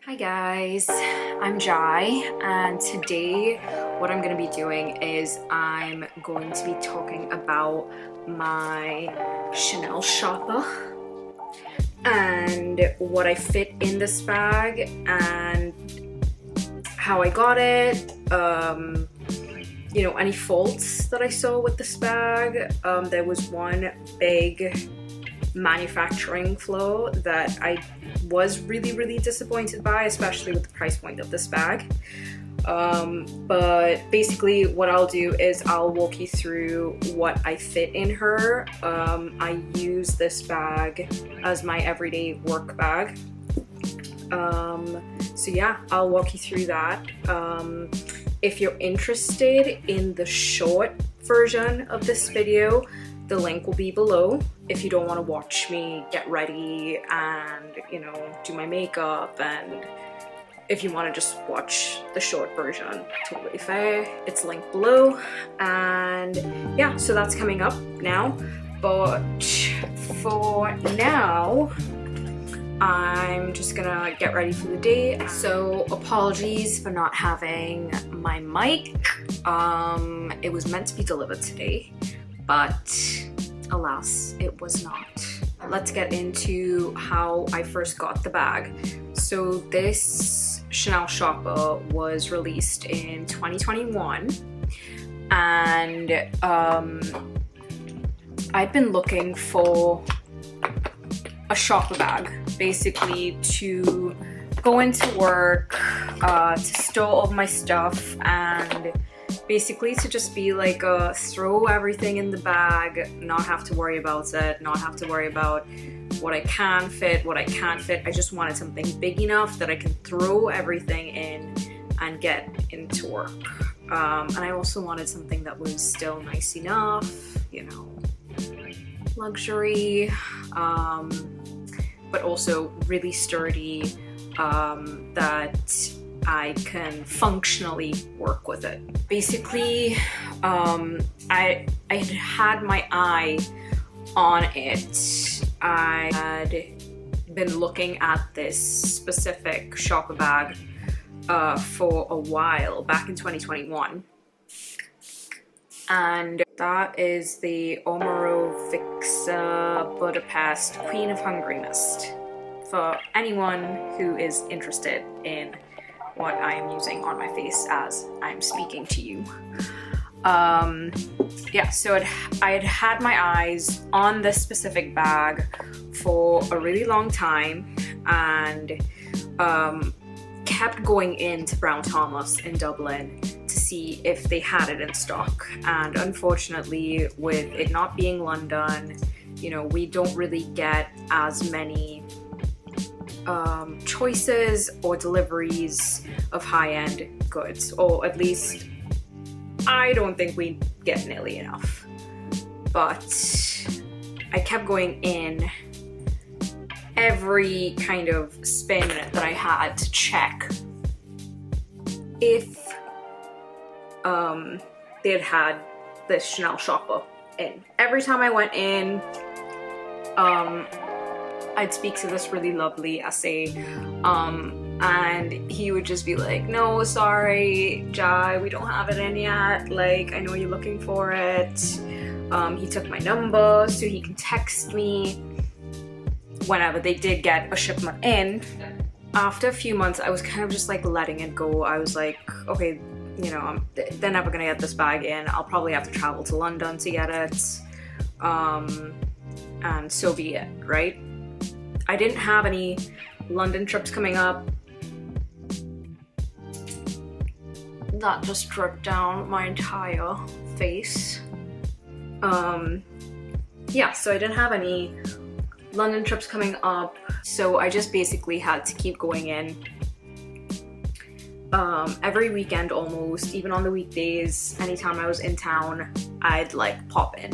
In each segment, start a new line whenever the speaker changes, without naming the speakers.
Hi guys, I'm Jai, and today what I'm going to be doing is I'm going to be talking about my Chanel shopper and what I fit in this bag and how I got it, any faults that I saw with this bag. There was one big manufacturing flaw that I was really disappointed by, especially with the price point of this bag. But basically what I'll do is I'll walk you through what I fit in her. I use this bag as my everyday work bag. So yeah, I'll walk you through that. If you're interested in the short version of this video, the link will be below. If you don't want to watch me get ready and, do my makeup, and if you want to just watch the short version, totally fair. It's linked below. And yeah, so that's coming up now. But for now, I'm just gonna get ready for the day. So apologies for not having my mic. It was meant to be delivered today, but alas, it was not. Let's get into how I first got the bag. So this Chanel shopper was released in 2021, and I'd been looking for a shopper bag, basically to go into work, to store all my stuff, and basically to just be like throw everything in the bag, not have to worry about it, not have to worry about what I can fit, what I can't fit. I just wanted something big enough that I can throw everything in and get into work. And I also wanted something that was still nice enough, luxury, but also really sturdy, that I can functionally work with it. Basically, I had my eye on it. I had been looking at this specific shopper bag for a while, back in 2021. And that is the Omorovixa Budapest Queen of Hungry Mist, for anyone who is interested in what I am using on my face as I'm speaking to you. Yeah, so I had had my eyes on this specific bag for a really long time, and kept going into Brown Thomas in Dublin to see if they had it in stock. And unfortunately, with it not being London, we don't really get as many choices or deliveries of high-end goods, or at least I don't think we get nearly enough. But I kept going in every kind of spin that I had to check if they had this Chanel shopper in. Every time I went in, I'd speak to this really lovely SA, and he would just be like, "No, sorry, Jai, we don't have it in yet. Like, I know you're looking for it." He took my number so he can text me whenever they did get a shipment in. After a few months, I was kind of just like letting it go. I was like, okay, they're never gonna get this bag in. I'll probably have to travel to London to get it. And so be it, right? I didn't have any London trips coming up. That just dripped down my entire face. Yeah, so I didn't have any London trips coming up, so I just basically had to keep going in. Every weekend almost, even on the weekdays, anytime I was in town, I'd like pop in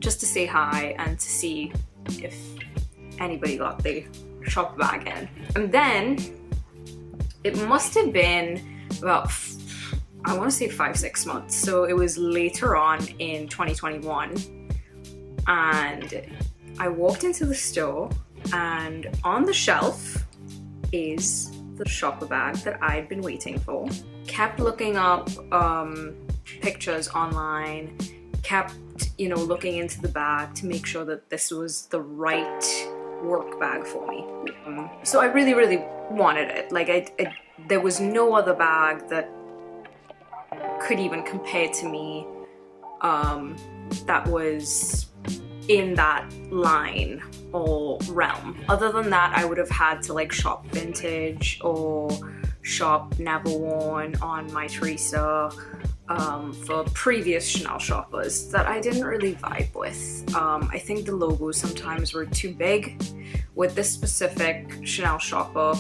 just to say hi and to see if anybody got the shopper bag in. And then it must have been about, I want to say 5-6 months. So it was later on in 2021, and I walked into the store, and on the shelf is the shopper bag that I'd been waiting for. Kept looking up pictures online, kept, you know, looking into the bag to make sure that this was the right work bag for me. So I really, really wanted it. Like, there was no other bag that could even compare to me that was in that line or realm. Other than that, I would have had to like shop vintage or shop never worn on my Teresa for previous Chanel shoppers that I didn't really vibe with. I think the logos sometimes were too big. With this specific Chanel shopper,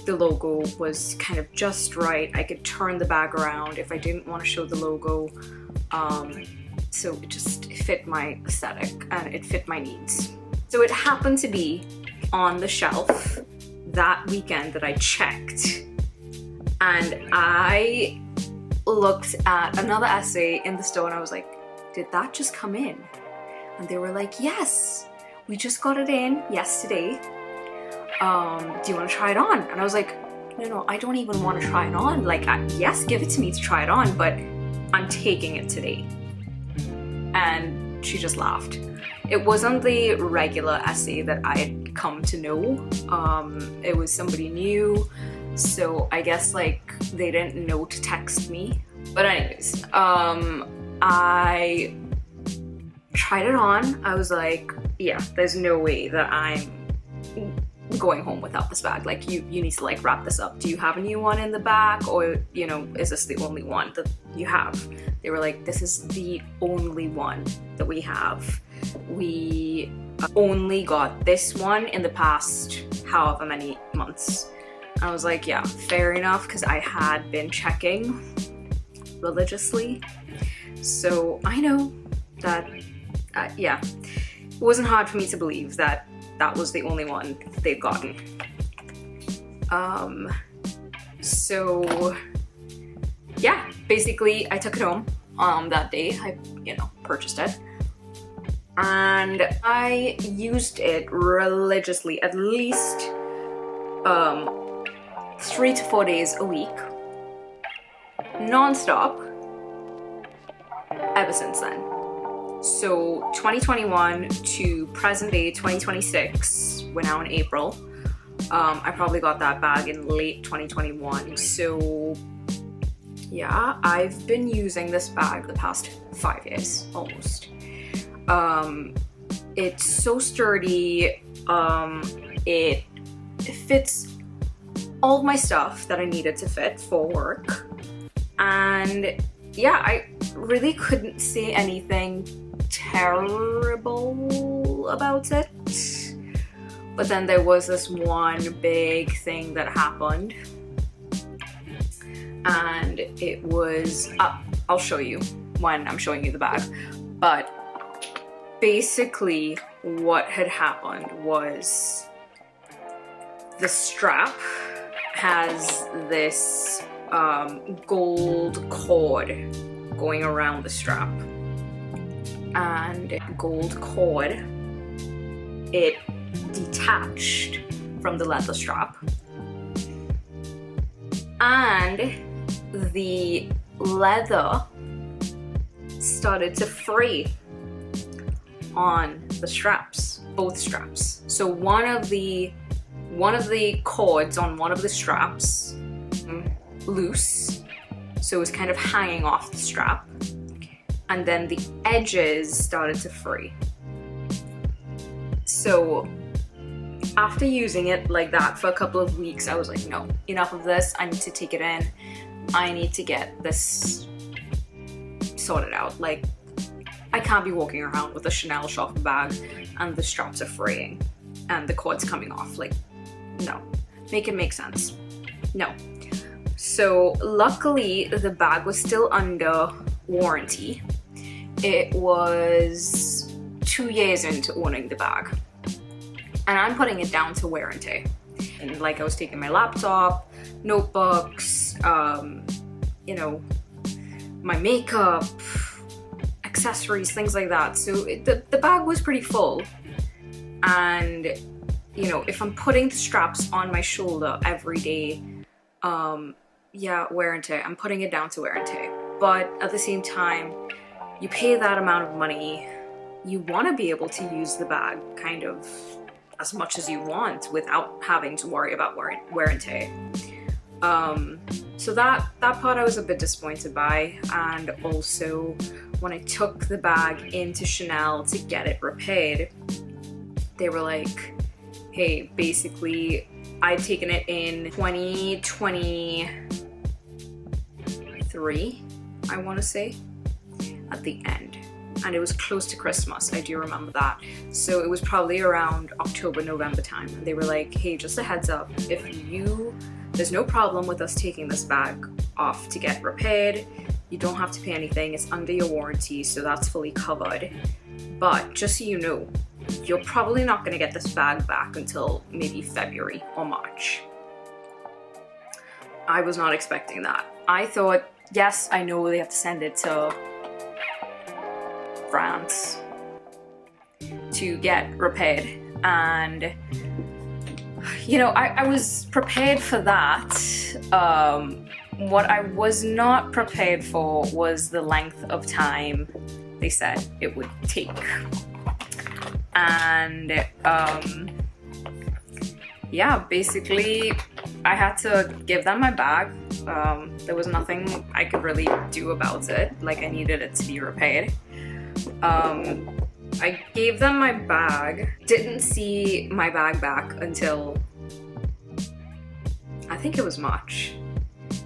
the logo was kind of just right. I could turn the bag around if I didn't want to show the logo. So it just fit my aesthetic and it fit my needs. So it happened to be on the shelf that weekend that I checked, and I looked at another essay in the store and I was like, did that just come in? And they were like, yes, we just got it in yesterday. Do you want to try it on? And I was like, no, I don't even want to try it on. Like, yes, give it to me to try it on, but I'm taking it today. And she just laughed. It wasn't the regular essay that I had come to know. It was somebody new, so I guess like they didn't know to text me. But anyways, I tried it on. I was like, yeah, there's no way that I'm going home without this bag. Like, you need to like wrap this up. Do you have a new one in the back, or, you know, is this the only one that you have? They were like, this is the only one that we have. We only got this one in the past however many months. I was like, yeah, fair enough, because I had been checking religiously. So I know that, yeah, it wasn't hard for me to believe that that was the only one they'd gotten. So yeah, basically I took it home that day. I, you know, purchased it. And I used it religiously, at least 3 to 4 days a week, non-stop, ever since then. So 2021 to present day 2026, we're now in April. I probably got that bag in late 2021. So yeah, I've been using this bag the past 5 years, almost. It's so sturdy. It fits all of my stuff that I needed to fit for work. And yeah, I really couldn't say anything terrible about it. But then there was this one big thing that happened. And it was, I'll show you when I'm showing you the bag. But basically what had happened was the strap has this gold cord going around the strap, and gold cord, it detached from the leather strap, and the leather started to fray on the straps, both straps. So one of the cords on one of the straps loose, so it was kind of hanging off the strap, and then the edges started to fray. So after using it like that for a couple of weeks, I was like, no, enough of this. I need to take it in. I need to get this sorted out. Like, I can't be walking around with a Chanel shopper bag and the straps are fraying and the cord's coming off. Like, no. Make it make sense. No. So luckily the bag was still under warranty. It was 2 years into owning the bag. And I'm putting it down to wear and tear. And like, I was taking my laptop, notebooks, you know, my makeup, accessories, things like that. So the bag was pretty full. And you know, if I'm putting the straps on my shoulder every day, yeah, wear and tear. I'm putting it down to wear and tear. But at the same time, you pay that amount of money, you want to be able to use the bag kind of as much as you want without having to worry about wear and tear. So that part I was a bit disappointed by. And also when I took the bag into Chanel to get it repaired, they were like, hey, basically I'd taken it in 2023, I want to say, at the end. And it was close to Christmas, I do remember that. So it was probably around October, November time. And they were like, hey, just a heads up, there's no problem with us taking this bag off to get repaired. You don't have to pay anything, it's under your warranty, so that's fully covered. But just so you know, you're probably not going to get this bag back until maybe February or March. I was not expecting that. I thought, yes, I know they have to send it to France to get repaired. And, you know, I was prepared for that. What I was not prepared for was the length of time they said it would take. And yeah, basically I had to give them my bag. There was nothing I could really do about it. Like, I needed it to be repaired. I gave them my bag, didn't see my bag back until I think it was March.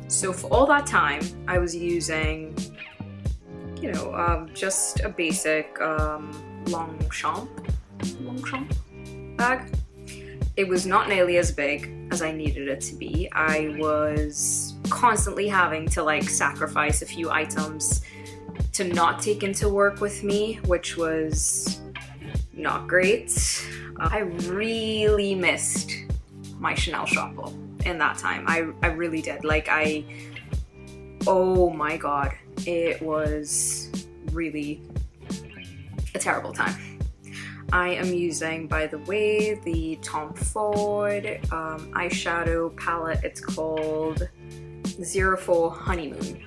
So for all that time I was using, you know, just a basic Longchamp bag. It was not nearly as big as I needed it to be. I was constantly having to like sacrifice a few items to not take into work with me, which was not great. I really missed my Chanel shopper in that time. I really did. Like, oh my god, it was really a terrible time. I am using, by the way, the Tom Ford eyeshadow palette. It's called 04 Honeymoon.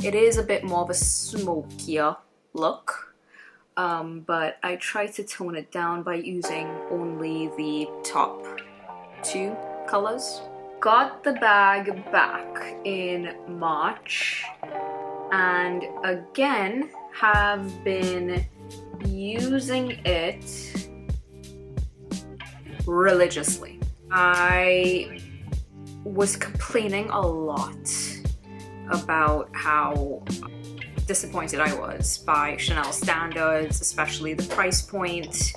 It is a bit more of a smokier look, but I try to tone it down by using only the top two colors. Got the bag back in March and again have been using it religiously. I was complaining a lot about how disappointed I was by Chanel standards, especially the price point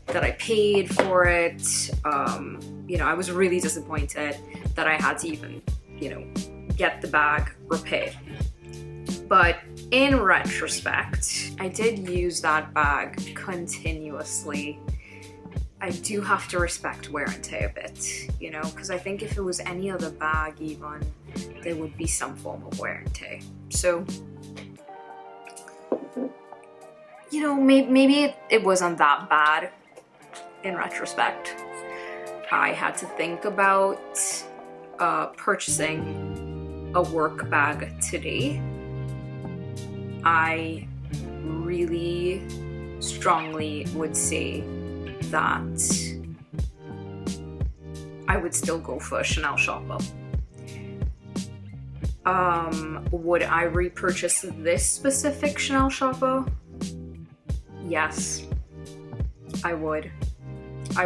that I paid for it. You know, I was really disappointed that I had to even, you know, get the bag repaired. But in retrospect, I did use that bag continuously. I do have to respect wear and tear a bit, you know, because I think if it was any other bag even, there would be some form of wear and tear. So, you know, maybe it wasn't that bad in retrospect. I had to think about purchasing a work bag today. I really strongly would say that I would still go for a Chanel shopper. Would I repurchase this specific Chanel shopper? Yes, I would. I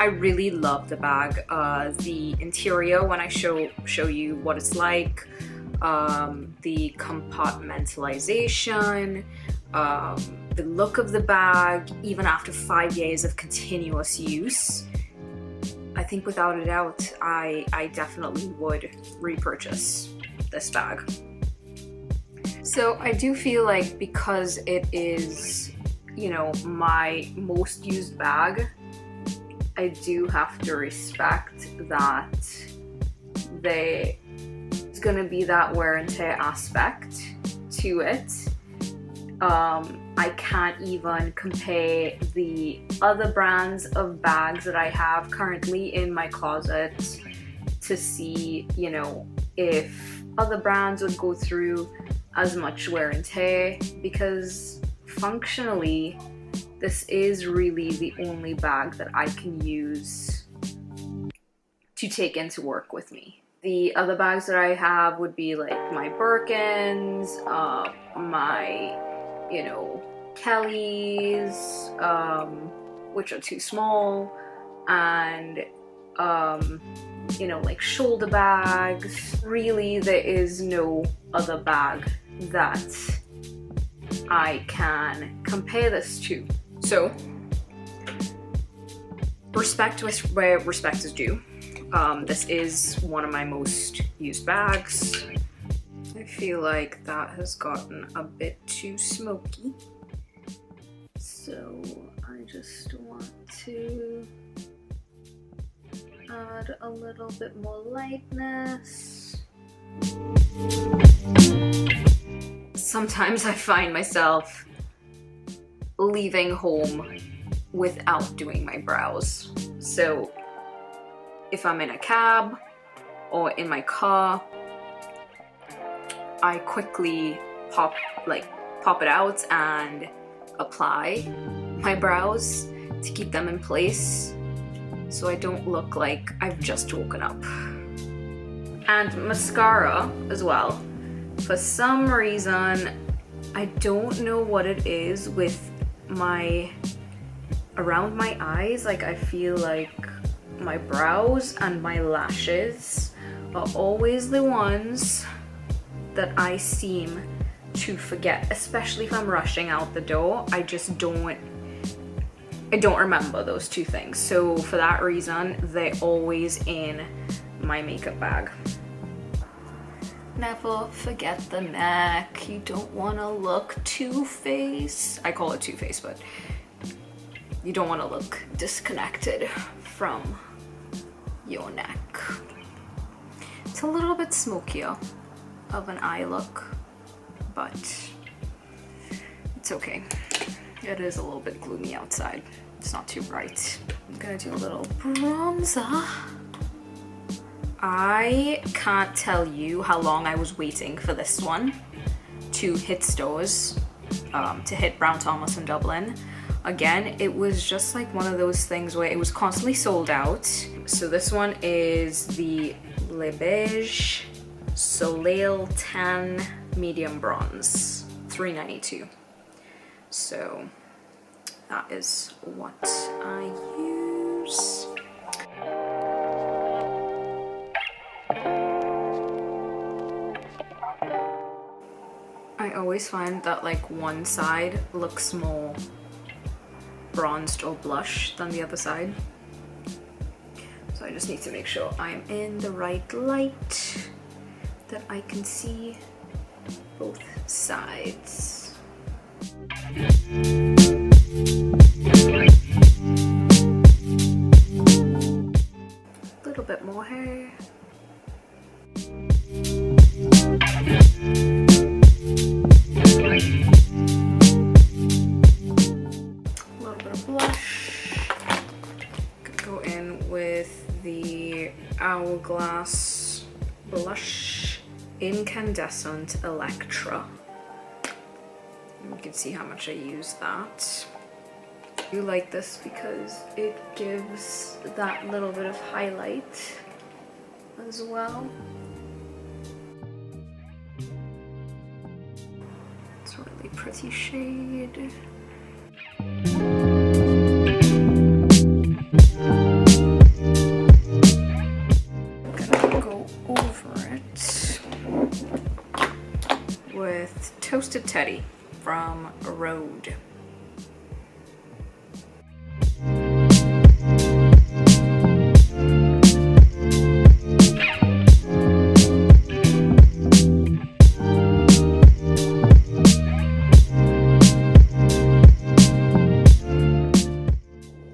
really love the bag. The interior, when I show you what it's like, the compartmentalization, the look of the bag, even after 5 years of continuous use, I think without a doubt, I definitely would repurchase this bag. So I do feel like because it is, you know, my most used bag, I do have to respect that there's gonna be that wear and tear aspect to it. I can't even compare the other brands of bags that I have currently in my closet to see, you know, if other brands would go through as much wear and tear, because functionally this is really the only bag that I can use to take into work with me. The other bags that I have would be like my Birkins, my, you know, Kellys, which are too small, and you know, like shoulder bags. Really, there is no other bag that I can compare this to. So, respect where respect is due. This is one of my most used bags. I feel like that has gotten a bit too smoky, so I just want to add a little bit more lightness. Sometimes I find myself leaving home without doing my brows. So if I'm in a cab or in my car, I quickly pop it out and apply my brows to keep them in place so I don't look like I've just woken up. And mascara as well. For some reason, I don't know what it is with around my eyes. Like, I feel like my brows and my lashes are always the ones that I seem to forget, especially if I'm rushing out the door. I don't remember those two things. So for that reason, they're always in my makeup bag. Never forget the neck. You don't want to look two-faced. I call it two-faced, but you don't want to look disconnected from your neck. It's a little bit smokier of an eye look, but it's okay. It is a little bit gloomy outside. It's not too bright. I'm gonna do a little bronzer. I can't tell you how long I was waiting for this one to hit stores, to hit Brown Thomas in Dublin. Again, it was just like one of those things where it was constantly sold out. So this one is the Le Beige Soleil Tan Medium Bronze, $3.92. So that is what I use. I always find that like one side looks more bronzed or blush than the other side. So I just need to make sure I'm in the right light, that I can see both sides. A little bit more hair. Hourglass Blush Incandescent Electra. You can see how much I use that. I do like this because it gives that little bit of highlight as well. It's a really pretty shade. With Toasted Teddy from Rode.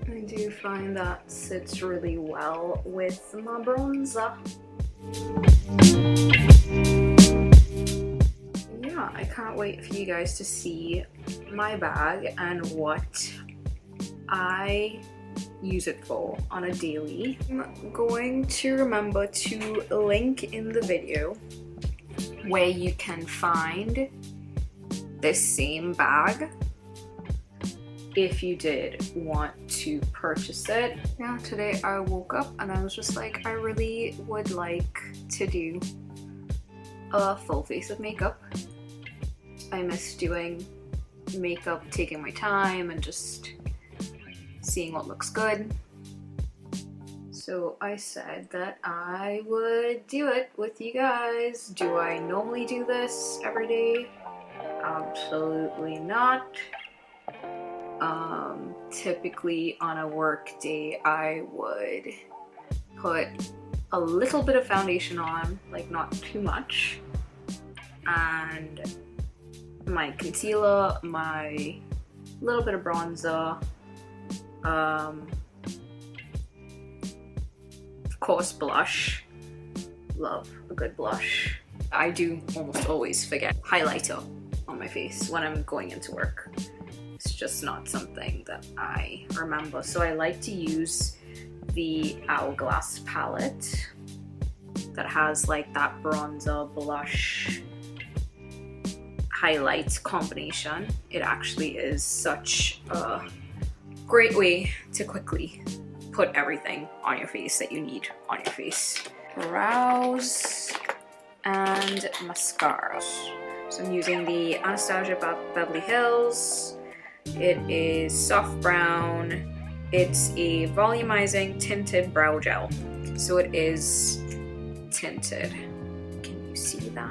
I do find that sits really well with my bronzer. I can't wait for you guys to see my bag and what I use it for on a daily. I'm going to remember to link in the video where you can find this same bag if you did want to purchase it. Yeah, today I woke up and I was just like, I really would like to do a full face of makeup. I miss doing makeup, taking my time and just seeing what looks good. So I said that I would do it with you guys. Do I normally do this every day? Absolutely not. Typically on a work day, I would put a little bit of foundation on, like not too much, and my concealer, my little bit of bronzer, of course blush. Love a good blush. I do almost always forget highlighter on my face when I'm going into work. It's just not something that I remember. So I like to use the Hourglass palette that has like that bronzer, blush, highlight combination. It actually is such a great way to quickly put everything on your face that you need on your face. Brows and mascara. So I'm using the Anastasia Beverly Hills. It is soft brown. It's a volumizing tinted brow gel. So it is tinted. Can you see that?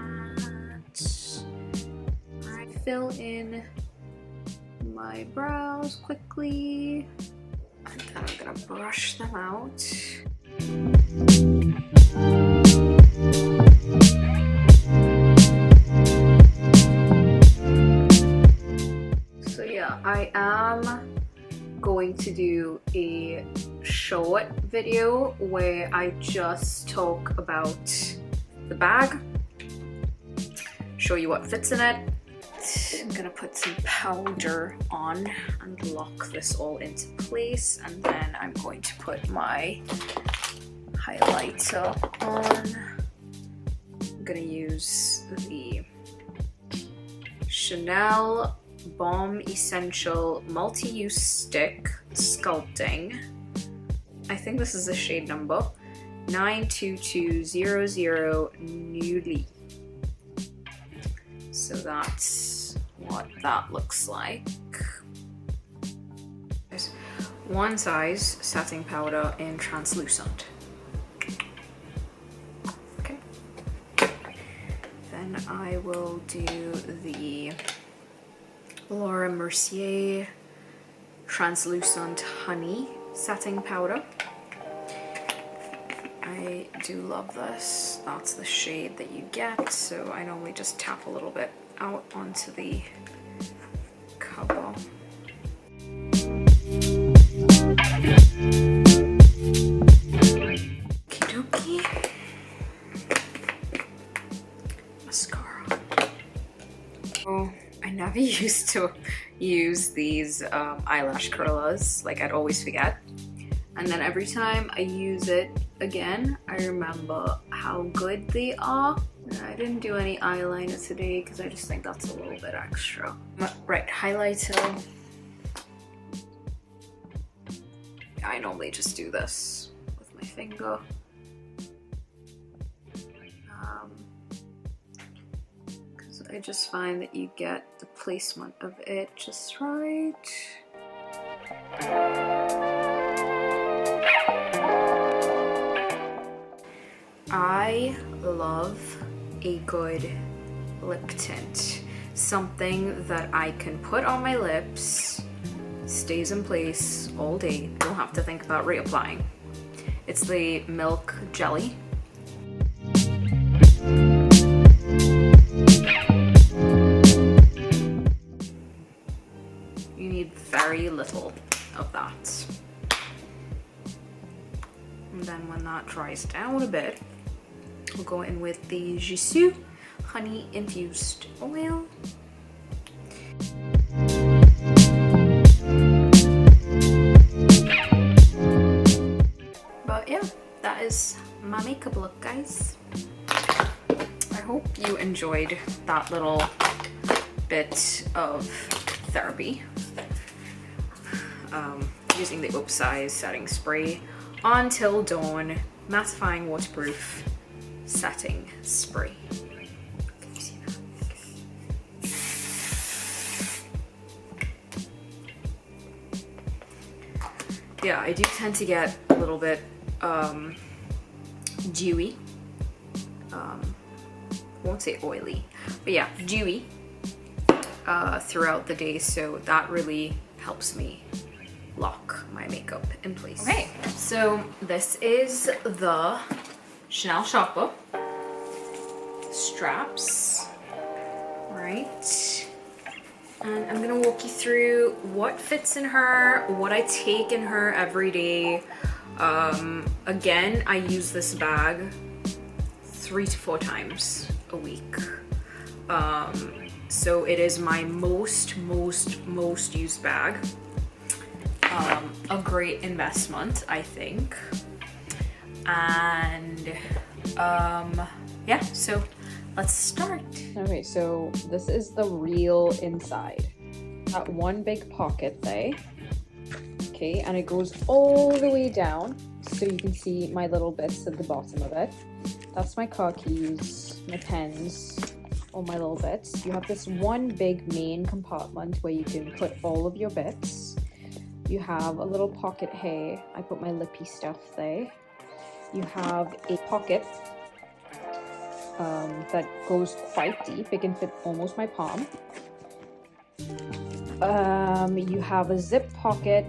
I fill in my brows quickly. And then I'm gonna brush them out. So yeah, I am going to do a short video where I just talk about the bag, show you what fits in it. I'm gonna put some powder on and lock this all into place, and then I'm going to put my highlighter on. I'm gonna use the Chanel Balm Essential Multi-Use Stick Sculpting. I think this is the shade number 92200 Newly. So that's what that looks like. There's one size setting powder in translucent. Okay. Then I will do the Laura Mercier Translucent Honey setting powder. I do love this. That's the shade that you get, so I normally just tap a little bit out onto the cover. Okie dokie. Mascara. Oh, I never used to use these eyelash curlers. Like, I'd always forget. And then every time I use it again, I remember how good they are. I didn't do any eyeliner today because I just think that's a little bit extra. Right, highlighter. I normally just do this with my finger. Because I just find that you get the placement of it just right. I love a good lip tint. Something that I can put on my lips, stays in place all day, don't have to think about reapplying. It's the Milk Jelly. You need very little of that. And then when that dries down a bit, we'll go in with the Jisoo Honey Infused Oil. is my makeup look, guys. I hope you enjoyed that little bit of therapy. Using the Upsize setting spray Until Dawn mattifying waterproof setting spray. Can you see that? Yeah, I do tend to get a little bit dewy. Won't say oily, but yeah, dewy throughout the day, so that really helps me lock my makeup in place. Okay, so this is the Chanel shopper. Straps, right? And I'm gonna walk you through what fits in her, what I take in her every day. Again, I use this bag 3 to 4 times a week. So it is my most used bag. A great investment, I think. And yeah, so let's start.
Okay, so this is the real inside. Got one big pocket there. Okay, and it goes all the way down, so you can see my little bits at the bottom of it. That's my car keys, my pens, all my little bits. You have this one big main compartment where you can put all of your bits. You have a little pocket here. I put my lippy stuff there. You have a pocket that goes quite deep. It can fit almost my palm. You have a zip pocket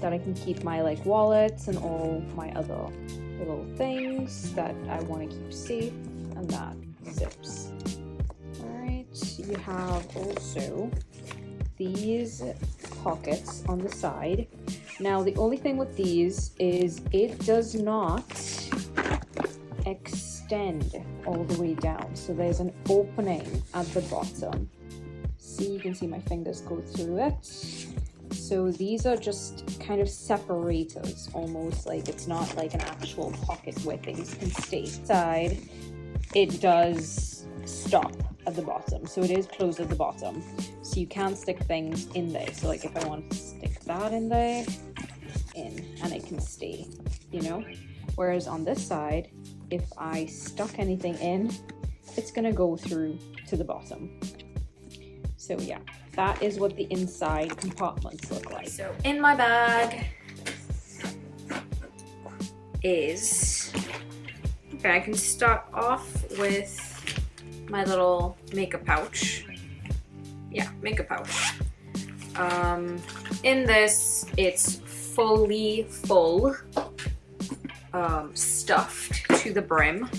that I can keep my like wallets and all my other little things that I want to keep safe, and that zips. Alright, you have also these pockets on the side. Now the only thing with these is it does not extend all the way down, so there's an opening at the bottom. See, you can see my fingers go through it. So these are just kind of separators, almost like it's not like an actual pocket where things can stay inside. It does stop at the bottom, so it is closed at the bottom, so you can stick things in there. So like if I want to stick that in there, and it can stay, you know. Whereas on this side, if I stuck anything in, it's gonna go through to the bottom. So yeah, that is what the inside compartments look like.
So in my bag is, okay, I can start off with my little makeup pouch. Yeah, makeup pouch. In this, it's fully full, stuffed to the brim.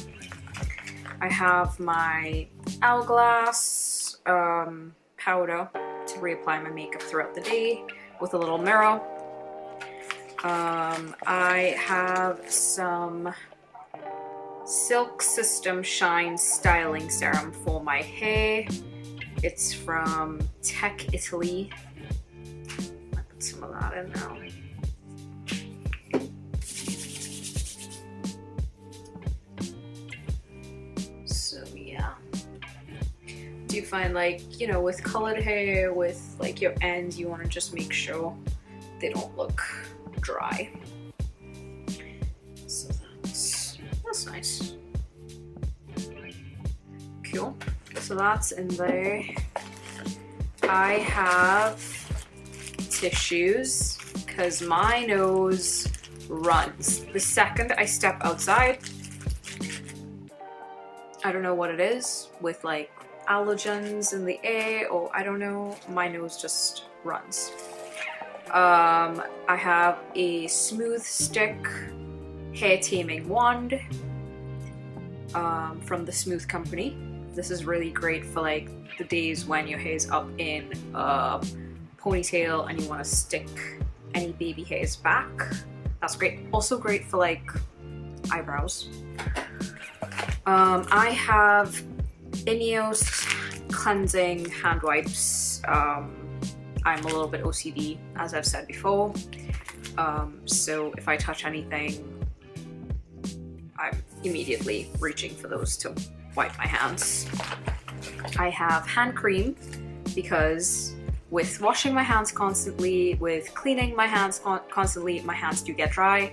I have my Hourglass powder to reapply my makeup throughout the day with a little mirror. I have some Silk System Shine Styling Serum for my hair. It's from Tech Italy. I put some of that in now. So yeah. Do you find, like, you know, with colored hair, with like your ends, you want to just make sure they don't look dry. So that's nice. Cool. So that's in there. I have tissues because my nose runs. The second I step outside, I don't know what it is with like allergens in the air, or I don't know, my nose just runs. I have a Smooth Stick hair taming wand from the Smooth Company. This is really great for like the days when your hair's up in a ponytail and you want to stick any baby hairs back. That's great. Also great for like eyebrows. I have Ineos cleansing hand wipes. I'm a little bit OCD, as I've said before. So if I touch anything immediately reaching for those to wipe my hands. I have hand cream because with washing my hands constantly, with cleaning my hands constantly, my hands do get dry.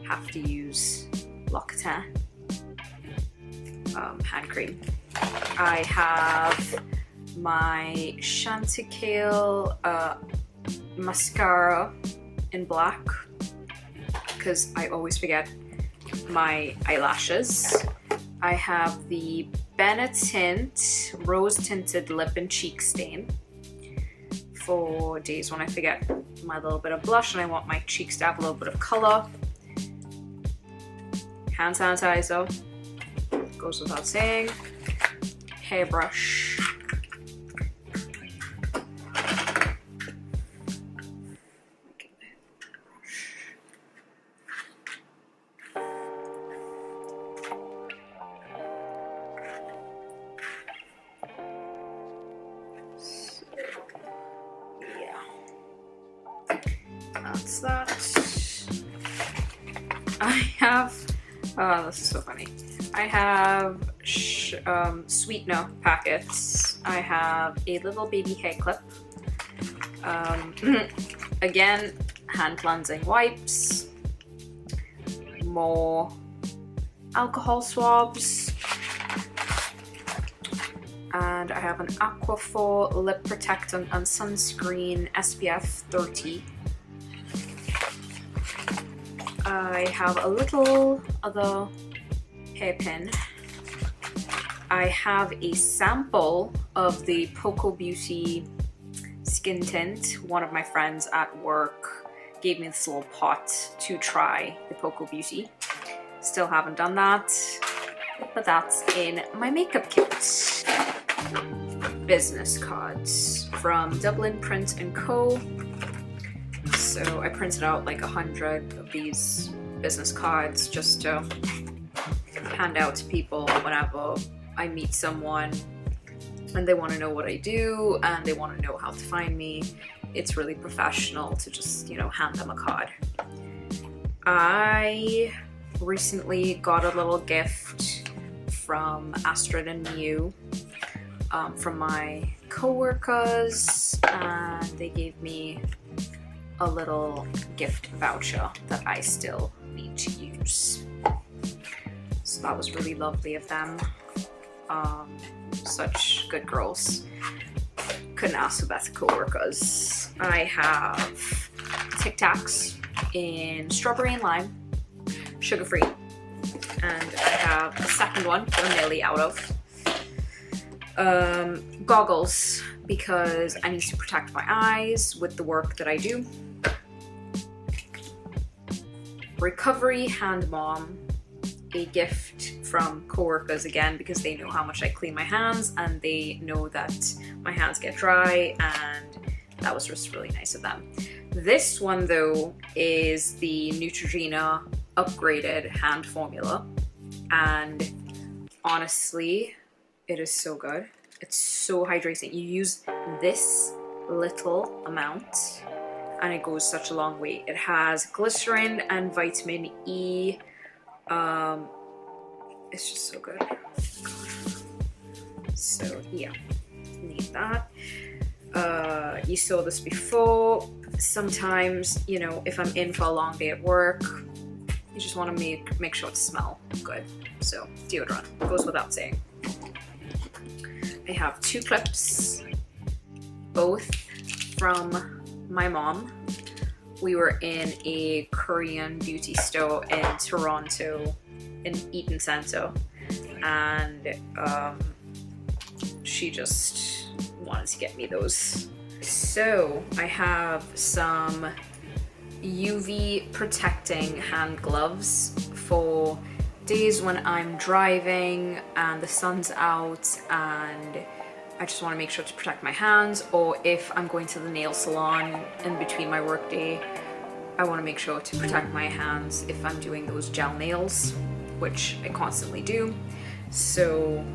Have to use L'Occitane hand cream. I have my Chanticleer mascara in black because I always forget my eyelashes. I have the Benetint Rose Tinted Lip and Cheek Stain for days when I forget my little bit of blush and I want my cheeks to have a little bit of color. Hand sanitizer, goes without saying. Hairbrush. That's that. I have, this is so funny. I have sweetener packets. I have a little baby hair clip. Again, hand cleansing wipes. More alcohol swabs. And I have an Aquaphor lip protectant and sunscreen SPF 30. I have a little other hairpin. I have a sample of the Poco Beauty skin tint. One of my friends at work gave me this little pot to try the Poco Beauty. Still haven't done that, but that's in my makeup kit. Business cards from Dublin Print & Co. So I printed out like 100 of these business cards just to hand out to people whenever I meet someone and they want to know what I do and they want to know how to find me. It's really professional to just, you know, hand them a card. I recently got a little gift from Astrid and Mew from my co-workers, and they gave me a little gift voucher that I still need to use. So that was really lovely of them. Such good girls. Couldn't ask for better co-workers. I have Tic Tacs in strawberry and lime, sugar-free. And I have a second one that I'm nearly out of. Goggles, because I need to protect my eyes with the work that I do. Recovery Hand Balm, a gift from co-workers again because they know how much I clean my hands and they know that my hands get dry, and that was just really nice of them. This one though is the Neutrogena upgraded hand formula, and honestly it is so good. It's so hydrating. You use this little amount and it goes such a long way. It has glycerin and vitamin E. It's just so good. So yeah, need that. You saw this before. Sometimes, you know, if I'm in for a long day at work, you just want to make sure to smell good. So deodorant goes without saying. I have 2 clips, both from my mom. We were in a Korean beauty store in Toronto, in Eaton Centre, and she just wanted to get me those. So I have some UV protecting hand gloves for days when I'm driving and the sun's out and I just want to make sure to protect my hands, or if I'm going to the nail salon in between my work day, I want to make sure to protect my hands if I'm doing those gel nails, which I constantly do. So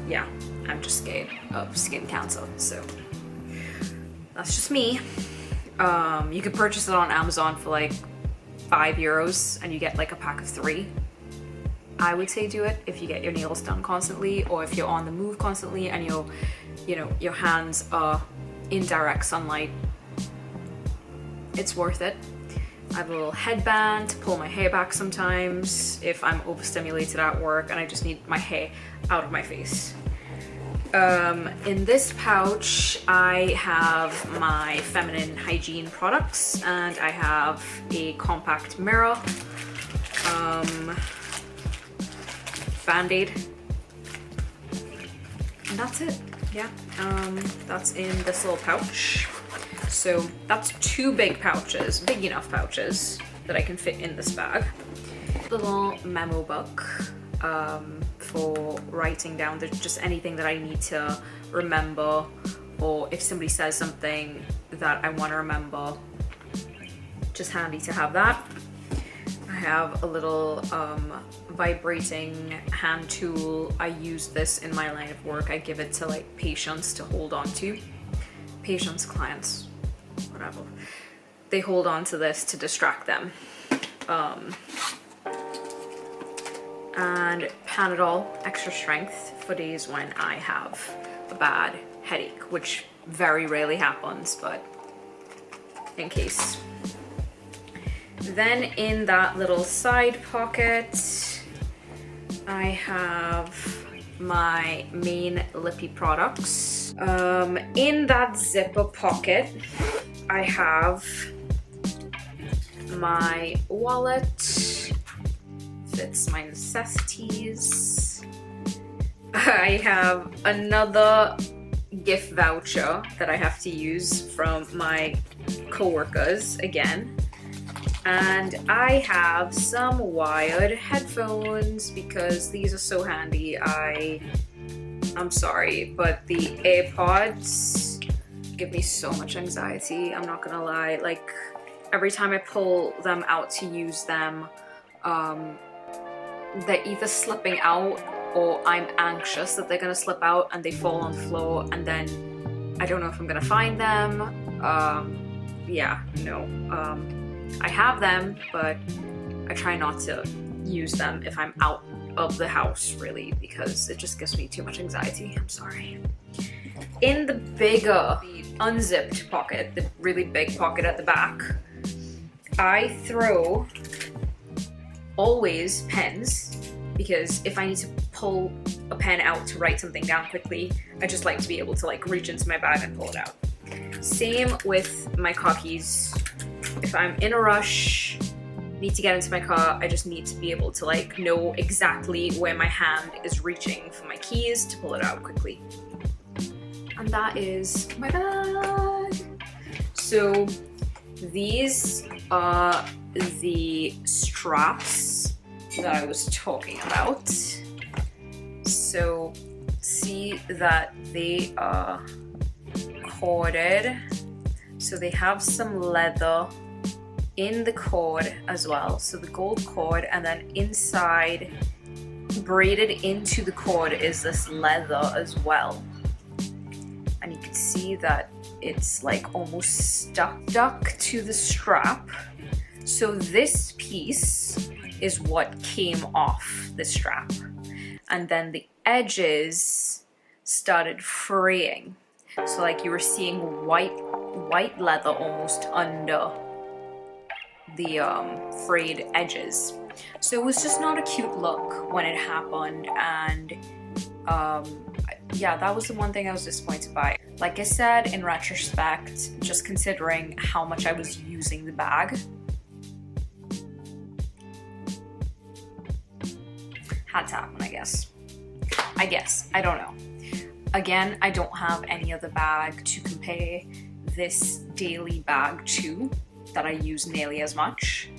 yeah, I'm just scared of skin cancer, so that's just me. You can purchase it on Amazon for like €5 and you get like a pack of 3. I would say do it if you get your nails done constantly, or if you're on the move constantly and your hands are in direct sunlight. It's worth it. I have a little headband to pull my hair back sometimes if I'm overstimulated at work and I just need my hair out of my face. In this pouch, I have my feminine hygiene products, and I have a compact mirror, Band-Aid, and that's it. Yeah, that's in this little pouch. So that's 2 big pouches, big enough pouches that I can fit in this bag. Little memo book for writing down just anything that I need to remember, or if somebody says something that I want to remember, just handy to have that. I have a little vibrating hand tool. I use this in my line of work. I give it to like patients to hold on to. Patients, clients, whatever. They hold on to this to distract them. And Panadol extra strength for days when I have a bad headache, which very rarely happens, but in case. Then in that little side pocket, I have my main lippy products. In that zipper pocket, I have my wallet, fits my necessities. I have another gift voucher that I have to use from my coworkers again. And I have some wired headphones because these are so handy. I'm sorry, but the AirPods give me so much anxiety. I'm not gonna lie. Like, every time I pull them out to use them, they're either slipping out or I'm anxious that they're gonna slip out and they fall on the floor, and then I don't know if I'm gonna find them. I have them, but I try not to use them if I'm out of the house, really, because it just gives me too much anxiety. I'm sorry. In the bigger, the unzipped pocket, the really big pocket at the back, I throw always pens, because if I need to pull a pen out to write something down quickly, I just like to be able to like reach into my bag and pull it out. Same with my car keys. If I'm in a rush, need to get into my car, I just need to be able to like know exactly where my hand is reaching for my keys to pull it out quickly. And that is my bag. So these are the straps that I was talking about. So see that they are corded. So they have some leather in the cord as well. So the gold cord, and then inside, braided into the cord, is this leather as well. And you can see that it's like almost stuck to the strap. So this piece is what came off the strap. And then the edges started fraying. So like you were seeing white leather almost under the frayed edges. So it was just not a cute look when it happened, and yeah, that was the one thing I was disappointed by. Like I said, in retrospect, just considering how much I was using the bag, had to happen, I guess, I don't know. Again, I don't have any other bag to compare this daily bag to that I use nearly as much.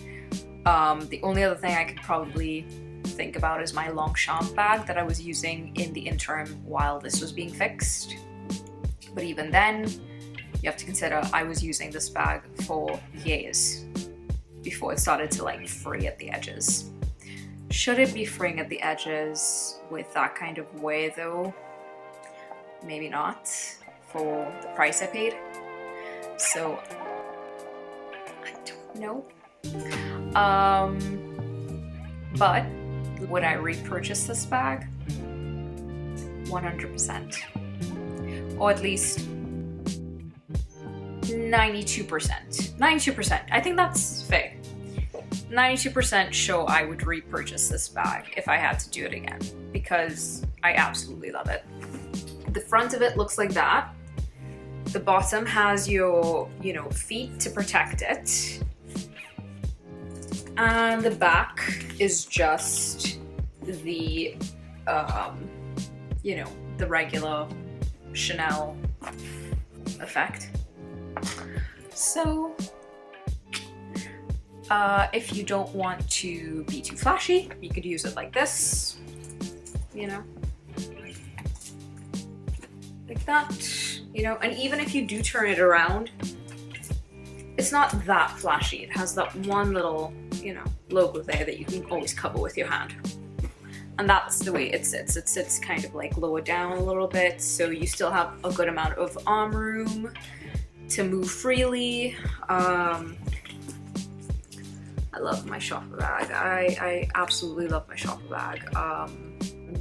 The only other thing I could probably think about is my Longchamp bag that I was using in the interim while this was being fixed. But even then, you have to consider I was using this bag for years before it started to like fray at the edges. Should it be fraying at the edges with that kind of wear though? Maybe not, for the price I paid. So I don't know. But Would I repurchase this bag? 100%. Or at least 92%. 92%. I think that's fair. 92% show I would repurchase this bag if I had to do it again, because I absolutely love it. The front of it looks like that. The bottom has your, feet to protect it. And the back is just the, the regular Chanel effect. So, if you don't want to be too flashy, you could use it like this, like that, and even if you do turn it around, it's not that flashy. It has that one little, logo there that you can always cover with your hand. And that's the way it sits. It sits kind of like lower down a little bit, so you still have a good amount of arm room to move freely. I love my shopper bag. I absolutely love my shopper bag.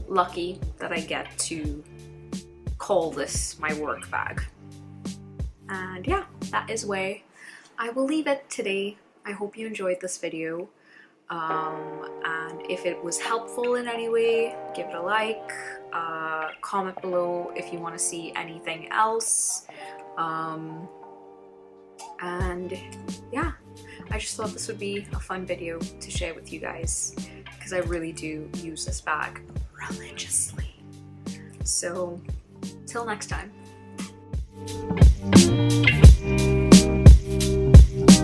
Lucky that I get to call this my work bag. And yeah, that is where I will leave it today. I hope you enjoyed this video. And if it was helpful in any way, give it a like, comment below if you want to see anything else. And yeah, I just thought this would be a fun video to share with you guys, because I really do use this bag religiously. So, till next time.